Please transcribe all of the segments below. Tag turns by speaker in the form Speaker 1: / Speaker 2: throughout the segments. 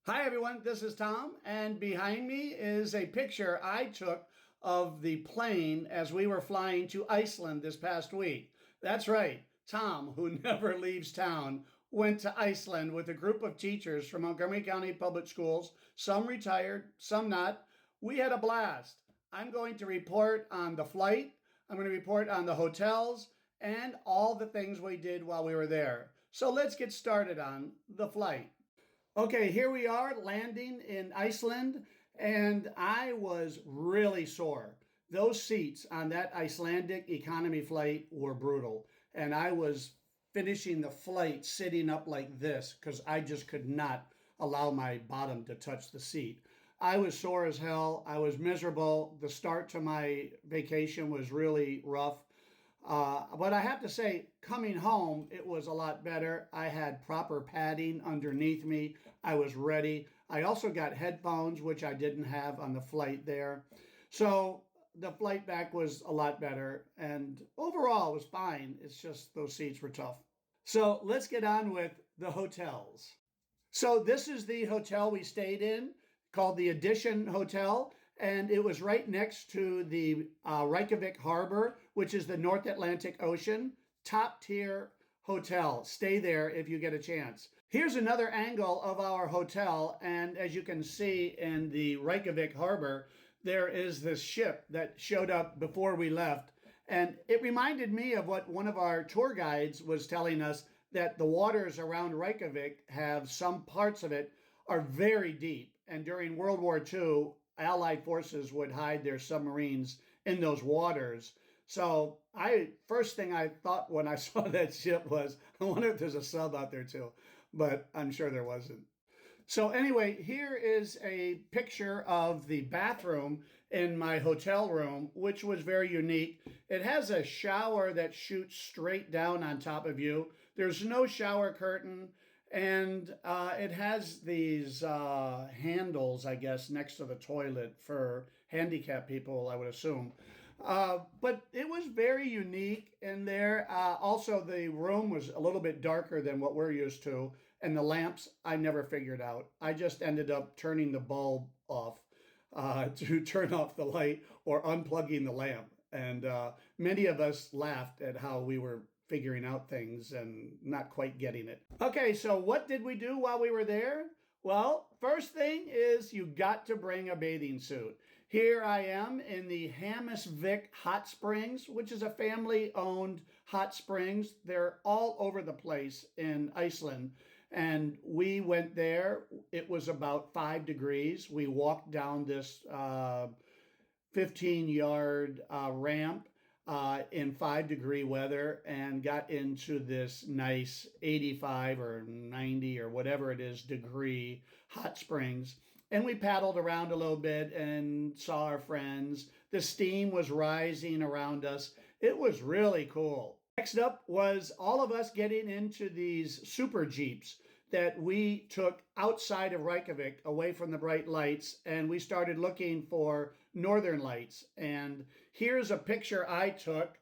Speaker 1: Hi everyone, this is Tom, and behind me is a picture I took of the plane as we were flying to Iceland this past week. That's right, Tom, who never leaves town, went to Iceland with a group of teachers from Montgomery County Public Schools, some retired, some not. We had a blast. I'm going to report on the flight, I'm going to report on the hotels, and all the things we did while we were there. So let's get started on the flight. Okay, here we are landing in Iceland, and I was really sore. Those seats on that Icelandic economy flight were brutal, and I was finishing the flight sitting up like this because I just could not allow my bottom to touch the seat. I was sore as hell. I was miserable. The start to my vacation was really rough. But I have to say, coming home, it was a lot better. I had proper padding underneath me. I was ready. I also got headphones, which I didn't have on the flight there. So the flight back was a lot better. And overall, it was fine. It's just those seats were tough. So let's get on with the hotels. So this is the hotel we stayed in called the Edition Hotel, and it was right next to the Reykjavik Harbor, which is the North Atlantic Ocean. Top tier hotel. Stay there if you get a chance. Here's another angle of our hotel, and as you can see in the Reykjavik Harbor, there is this ship that showed up before we left, and it reminded me of what one of our tour guides was telling us, that the waters around Reykjavik have some parts of it are very deep. And during World War II, Allied forces would hide their submarines in those waters. So first thing I thought when I saw that ship was, I wonder if there's a sub out there too. But I'm sure there wasn't. So anyway, here is a picture of the bathroom in my hotel room, which was very unique. It has a shower that shoots straight down on top of you. There's no shower curtain, and it has these handles, I guess, next to the toilet for handicapped people, I would assume. But it was very unique in there. Also, the room was a little bit darker than what we're used to. And the lamps, I never figured out. I just ended up turning the bulb off to turn off the light or unplugging the lamp. And many of us laughed at how we were figuring out things and not quite getting it. Okay, so what did we do while we were there? Well, first thing is you got to bring a bathing suit. Here I am in the Hammarsvik Hot Springs, which is a family-owned hot springs. They're all over the place in Iceland. And we went there. It was about 5 degrees. We walked down this 15-yard ramp in 5-degree weather and got into this nice 85 or 90 or whatever it is degree hot springs. And we paddled around a little bit and saw our friends. The steam was rising around us. It was really cool. Next up was all of us getting into these super Jeeps that we took outside of Reykjavik, away from the bright lights, and we started looking for northern lights. And here's a picture I took.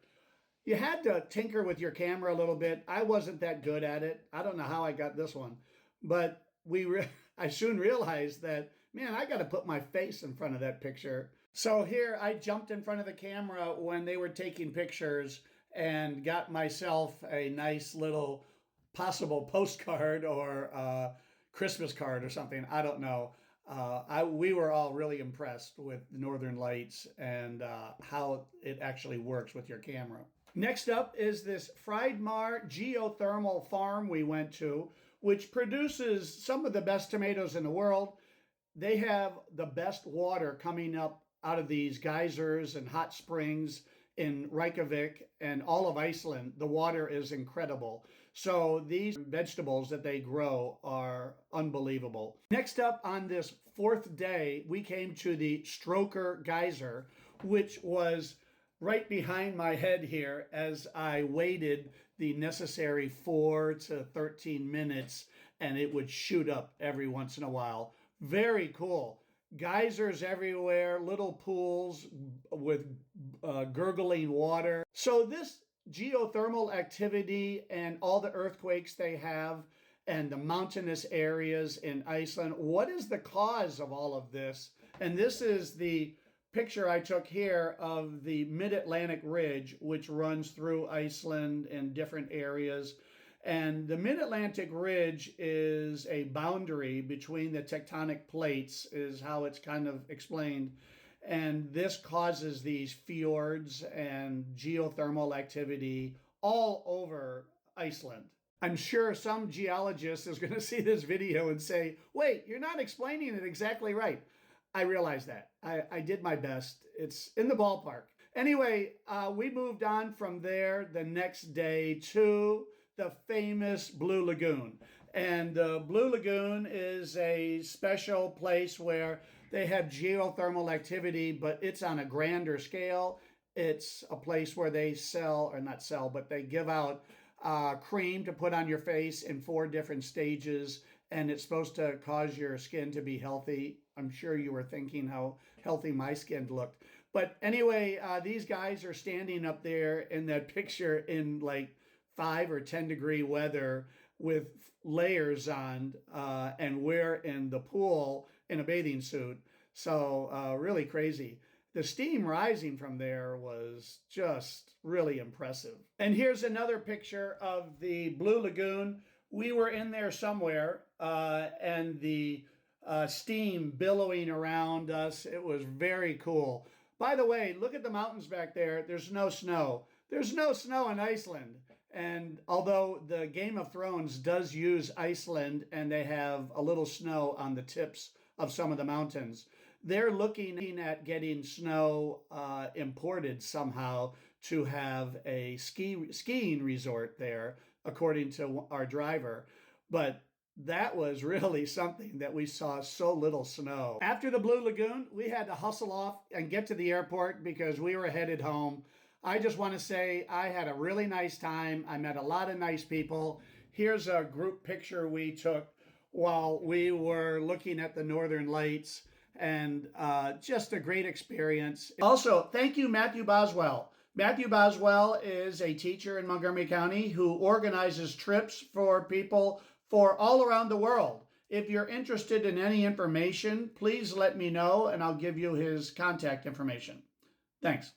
Speaker 1: You had to tinker with your camera a little bit. I wasn't that good at it. I don't know how I got this one, but I soon realized that, man, I got to put my face in front of that picture. So here I jumped in front of the camera when they were taking pictures and got myself a nice little possible postcard or Christmas card or something. I don't know. We were all really impressed with the Northern Lights and how it actually works with your camera. Next up is this Friedmar geothermal farm we went to, which produces some of the best tomatoes in the world. They have the best water coming up out of these geysers and hot springs in Reykjavik and all of Iceland. The water is incredible. So these vegetables that they grow are unbelievable. Next up on this 4th day, we came to the Stroker Geyser, which was right behind my head here as I waited the necessary 4 to 13 minutes, and it would shoot up every once in a while. Very cool. Geysers everywhere, little pools with gurgling water. So this geothermal activity and all the earthquakes they have and the mountainous areas in Iceland. What is the cause of all of this? And this is the picture I took here of the Mid-Atlantic Ridge, which runs through Iceland in different areas. And the Mid-Atlantic Ridge is a boundary between the tectonic plates, is how it's kind of explained. And this causes these fjords and geothermal activity all over Iceland. I'm sure some geologist is going to see this video and say, wait, you're not explaining it exactly right. I realize that. I did my best. It's in the ballpark. Anyway, we moved on from there the next day to the famous Blue Lagoon. And the Blue Lagoon is a special place where they have geothermal activity, but it's on a grander scale. It's a place where they sell, or not sell, but they give out cream to put on your face in 4 different stages, and it's supposed to cause your skin to be healthy. I'm sure you were thinking how healthy my skin looked. But anyway, these guys are standing up there in that picture in like 5 or 10 degree weather with layers on, and we're in the pool in a bathing suit. So really crazy. The steam rising from there was just really impressive. And here's another picture of the Blue Lagoon. We were in there somewhere, and the steam billowing around us. It was very cool. By the way, look at the mountains back there. There's no snow. There's no snow in Iceland. And although the Game of Thrones does use Iceland and they have a little snow on the tips of some of the mountains, they're looking at getting snow imported somehow to have a skiing resort there, according to our driver. But that was really something that we saw so little snow. After the Blue Lagoon, we had to hustle off and get to the airport because we were headed home. I just want to say I had a really nice time. I met a lot of nice people. Here's a group picture we took while we were looking at the Northern Lights, and just a great experience. Also, thank you, Matthew Boswell. Matthew Boswell is a teacher in Montgomery County who organizes trips for people for all around the world. If you're interested in any information, please let me know and I'll give you his contact information. Thanks.